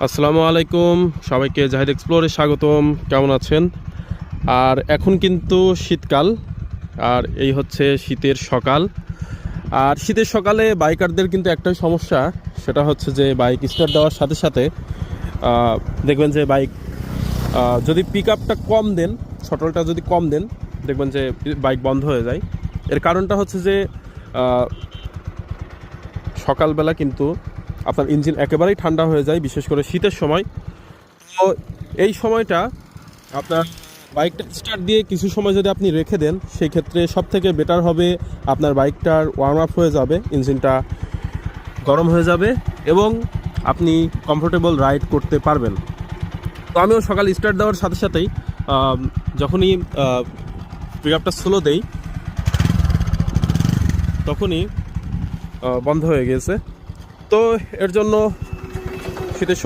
আসসালামু আলাইকুম, সবাইকে জাহিদ এক্সপ্লোরে স্বাগতম। কেমন আছেন? আর এখন কিন্তু শীতকাল, আর এই হচ্ছে শীতের সকাল। আর শীতের সকালে বাইকারদের কিন্তু একটাই সমস্যা, সেটা হচ্ছে যে বাইক স্টার্ট দেওয়ার সাথে সাথে দেখবেন যে বাইক যদি পিক আপটা কম দেন, শটলটা যদি কম দেন, দেখবেন যে বাইক বন্ধ হয়ে যায়। এর কারণটা হচ্ছে যে আহ, সকালবেলা কিন্তু আপনার ইঞ্জিন একেবারেই ঠান্ডা হয়ে যায়, বিশেষ করে শীতের সময়। তো এই সময়টা আপনার বাইকটা স্টার্ট দিয়ে কিছু সময় যদি আপনি রেখে দেন, সেই ক্ষেত্রে সব থেকে বেটার হবে, আপনার বাইকটার ওয়ার্ম আপ হয়ে যাবে, ইঞ্জিনটা গরম হয়ে যাবে এবং আপনি কমফোর্টেবল রাইড করতে পারবেন। তো আমিও সকাল স্টার্ট দেওয়ার সাথে সাথেই যখনই পিক আপটা স্লো দেই, তখনই বন্ধ হয়ে গেছে। তো এর জন্য শীতের